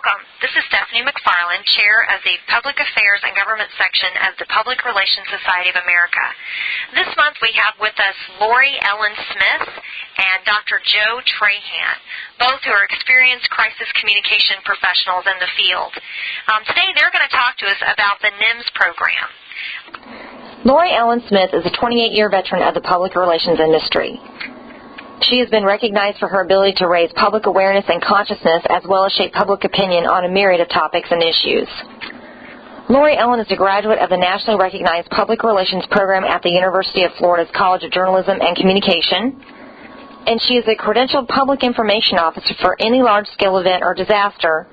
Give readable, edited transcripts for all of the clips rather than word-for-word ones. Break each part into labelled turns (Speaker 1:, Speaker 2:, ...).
Speaker 1: Welcome. This is Stephanie McFarland, Chair of the Public Affairs and Government Section of the Public Relations Society of America. This month we have with us Lauri-Ellen Smith and Dr. Joe Trahan, both who are experienced crisis communication professionals in the field. Today they're going to talk to us about the NIMS program.
Speaker 2: Lauri-Ellen Smith is a 28-year veteran of the public relations industry. She has been recognized for her ability to raise public awareness and consciousness as well as shape public opinion on a myriad of topics and issues. Lauri-Ellen is a graduate of the nationally recognized public relations program at the University of Florida's College of Journalism and Communication, and she is a credentialed public information officer for any large-scale event or disaster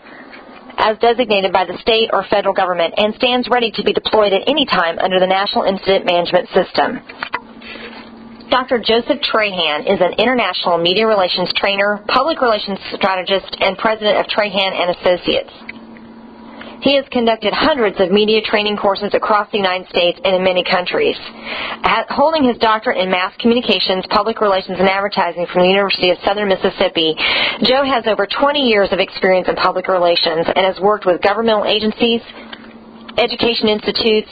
Speaker 2: as designated by the state or federal government and stands ready to be deployed at any time under the National Incident Management System. Dr. Joseph Trahan is an international media relations trainer, public relations strategist, and president of Trahan and Associates. He has conducted hundreds of media training courses across the United States and in many countries. Holding his doctorate in mass communications, public relations, and advertising from the University of Southern Mississippi, Joe has over 20 years of experience in public relations and has worked with governmental agencies, education institutes,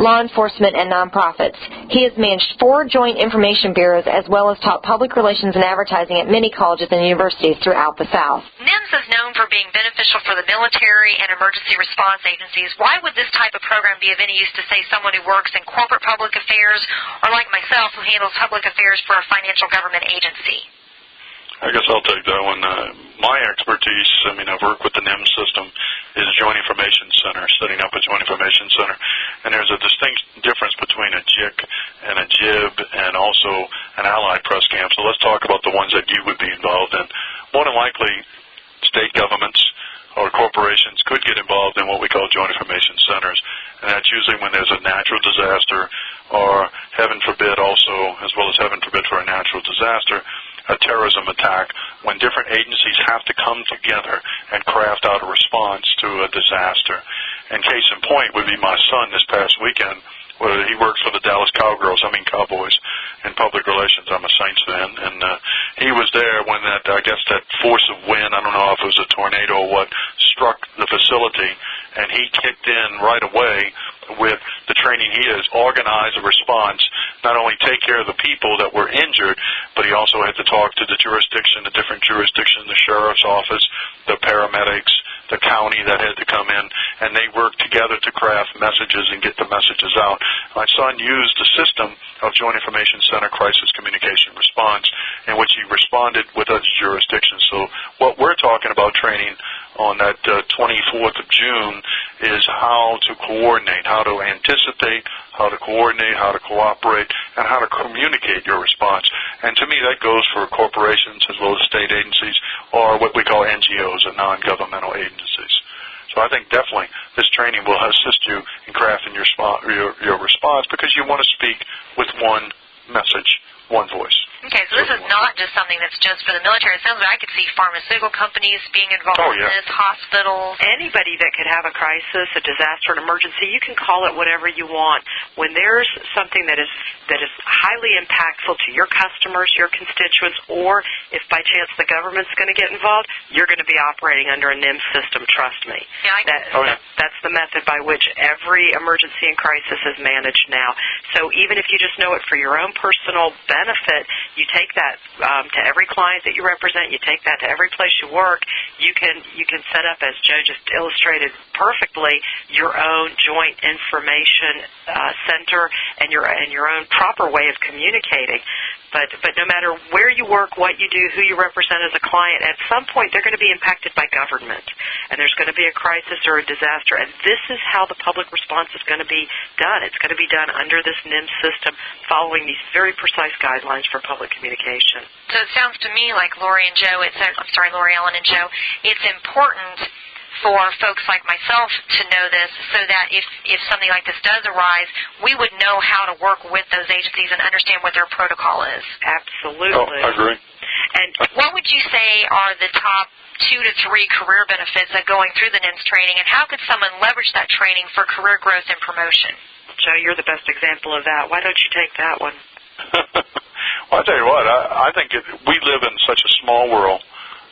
Speaker 2: law enforcement, and nonprofits. He has managed 4 joint information bureaus as well as taught public relations and advertising at many colleges and universities throughout the South.
Speaker 1: NIMS is known for being beneficial for the military and emergency response agencies. Why would this type of program be of any use to, say, someone who works in corporate public affairs or like myself who handles public affairs for a financial government agency?
Speaker 3: I guess I'll take that one. My expertise, I've worked with the NIMS system, is Joint Information Center, setting up a Joint Information Center. And there's a distinct difference between a JIC and a JIB and also an allied press camp. So let's talk about the ones that you would be involved in. More than likely, state governments or corporations could get involved in what we call Joint Information Centers. And that's usually when there's a natural disaster or, heaven forbid also, as well as heaven forbid for a natural disaster, a terrorism attack, when different agencies have to come together and craft out a response to a disaster. And case in point would be my son this past weekend, where he works for the Dallas Cowboys, in public relations. I'm a Saints fan, and he was there when that force of wind, I don't know if it was a tornado or what, struck the facility, and he kicked in right away with the training he has, organize a response, not only take care of the people that were injured, but he also had to talk to the different jurisdiction, the sheriff's office, the paramedics, the county that had to come in, and they worked together to craft messages and get the messages out. My son used the system of Joint Information Center Crisis Communication Response, in which he responded with other jurisdictions. So what we're talking about training on that 24th of June is how to coordinate, how to anticipate, how to coordinate, how to cooperate, and how to communicate your response. And to me, that goes for corporations as well as state agencies or what we call NGOs, or non-governmental agencies. So I think definitely this training will assist you in crafting your response, because you want to speak with one message, one voice.
Speaker 1: Okay, so this is not just something that's just for the military. It sounds like I could see pharmaceutical companies being involved in this, hospitals.
Speaker 4: Anybody that could have a crisis, a disaster, an emergency, you can call it whatever you want. When there's something that is highly impactful to your customers, your constituents, or if by chance the government's going to get involved, you're going to be operating under a NIMS system, trust me.
Speaker 1: Yeah,
Speaker 4: that's the method by which every emergency and crisis is managed now. So even if you just know it for your own personal benefit, you take that to every client that you represent. You take that to every place you work. You can set up, as Joe just illustrated perfectly, your own joint information center and your own proper way of communicating. But no matter where you work, what you do, who you represent as a client, at some point they're going to be impacted by government, and there's going to be a crisis or a disaster, and this is how the public response is going to be done. It's going to be done under this NIMS system, following these very precise guidelines for public communication.
Speaker 1: So it sounds to me like Lauri-Ellen and Joe, it's important for folks like myself to know this, so that if something like this does arise, we would know how to work with those agencies and understand what their protocol is.
Speaker 4: Absolutely.
Speaker 3: Oh, I agree.
Speaker 1: And what would you say are the top 2 to 3 career benefits of going through the NIMS training, and how could someone leverage that training for career growth and promotion?
Speaker 4: Joe, you're the best example of that. Why don't you take that one?
Speaker 3: Well, I tell you what, I think we live in such a small world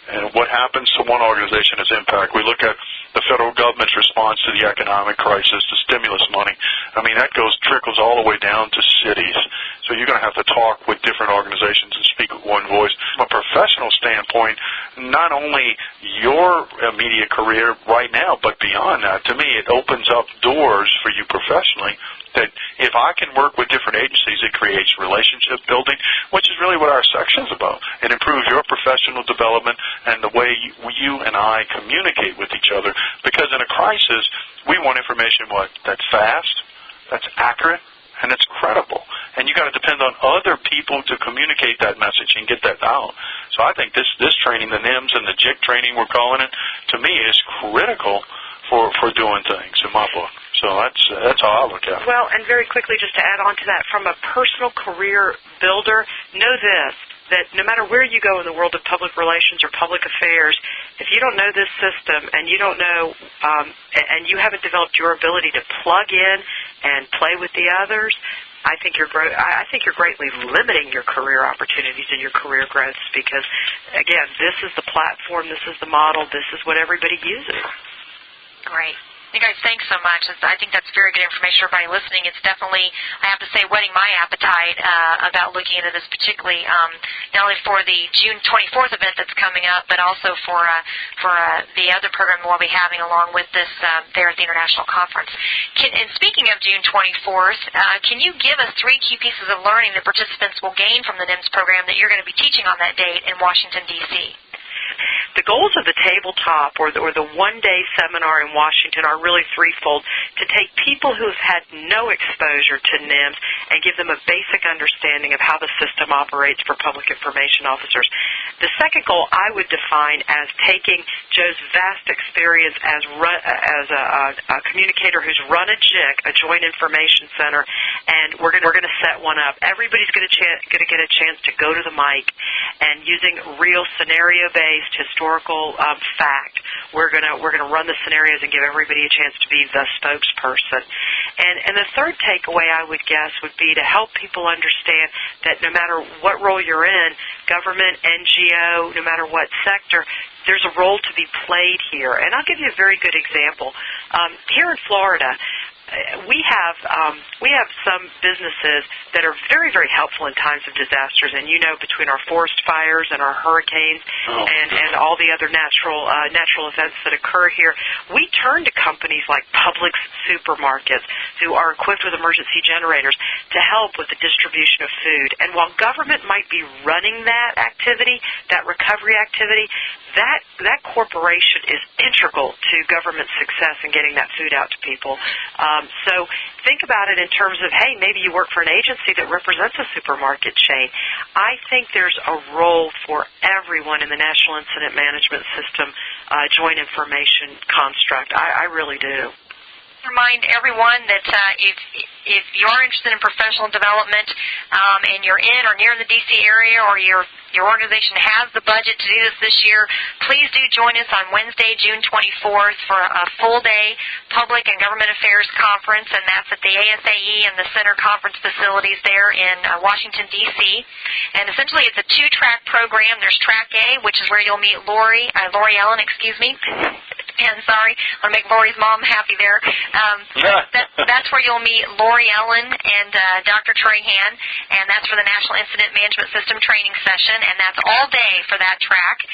Speaker 3: And what happens to one organization has impact. We look at the federal government's response to the economic crisis, the stimulus money. I mean, that trickles all the way down to cities. So you're going to have to talk with different organizations and speak with one voice. From a professional standpoint, not only your immediate career right now, but beyond that, to me, it opens up doors for you professionally that if I can work with different agencies, it creates relationship building, which is really what our section's about. It improves your professional development and the way you and I communicate with each other. Because in a crisis, we want information that's fast, that's accurate, and it's credible. And you got to depend on other people to communicate that message and get that out. So I think this training, the NIMS and the JIC training we're calling it, to me is critical for doing things in my book. So that's how I look at it.
Speaker 4: Well, and very quickly, just to add on to that, from a personal career builder, know this, that no matter where you go in the world of public relations or public affairs, if you don't know this system and you don't know, and you haven't developed your ability to plug in and play with the others, I think you're greatly limiting your career opportunities and your career growth because, again, this is the platform, this is the model, this is what everybody uses.
Speaker 1: Great. You guys, thanks so much. I think that's very good information for everybody listening. It's definitely, I have to say, whetting my appetite about looking into this, particularly not only for the June 24th event that's coming up, but also for the other program we'll be having along with this there at the International Conference. And speaking of June 24th, can you give us 3 key pieces of learning that participants will gain from the NIMS program that you're going to be teaching on that date in Washington, D.C.?
Speaker 4: The goals of the tabletop or the one-day seminar in Washington are really threefold: to take people who have had no exposure to NIMS and give them a basic understanding of how the system operates for public information officers. The second goal I would define as taking Joe's vast experience as a communicator who's run a JIC, a Joint Information Center, and we're going to set one up. Everybody's going to get a chance to go to the mic, and using real scenario-based historical fact, we're going to run the scenarios and give everybody a chance to be the spokesperson. And the third takeaway, I would guess, would be to help people understand that no matter what role you're in, government, NGO, no matter what sector, there's a role to be played here. And I'll give you a very good example. Here in Florida, we have some businesses that are very, very helpful in times of disasters, and between our forest fires and our hurricanes and all the other natural events that occur here, we turn to companies like Publix supermarkets who are equipped with emergency generators to help with the distribution of food. And while government might be running that activity, that recovery activity, that corporation is integral to government success in getting that food out to people. So think about it in terms of, hey, maybe you work for an agency that represents a supermarket chain. I think there's a role for everyone in the National Incident Management System Joint Information construct. I really do.
Speaker 1: Remind everyone that if you're interested in professional development and you're in or near the D.C. area, or your organization has the budget to do this year, please do join us on Wednesday, June 24th for a full-day Public and Government Affairs Conference, and that's at the ASAE and the Center Conference facilities there in Washington, D.C. And essentially it's a 2-track program. There's Track A, which is where you'll meet Lauri-Ellen, and sorry, I want to make Lori's mom happy there. That's where you'll meet Lauri-Ellen and Dr. Trahan, and that's for the National Incident Management System training session, and that's all day for that track.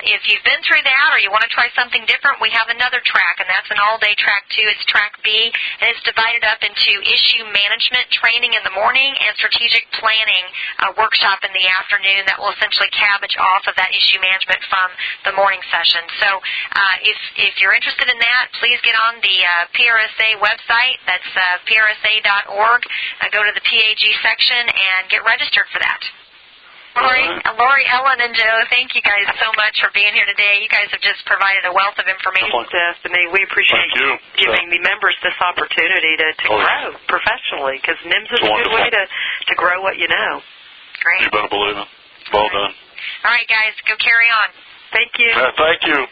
Speaker 1: If you've been through that or you want to try something different, we have another track, and that's an all-day track too. It's Track B, and it's divided up into issue management training in the morning and strategic planning workshop in the afternoon that will essentially cabbage off of that issue management from the morning session. So if you're interested in that, please get on the PRSA website. That's prsa.org. Go to the PAG section and get registered for that. Lauri-Ellen and Joe, thank you guys so much for being here today. You guys have just provided a wealth of information.
Speaker 4: Stephanie, we appreciate you giving the members this opportunity to grow professionally, because NIMS is a good way to grow what you know.
Speaker 1: Great.
Speaker 3: You better believe it. Well done.
Speaker 1: All right, guys, go carry on.
Speaker 4: Thank you.
Speaker 3: Thank you.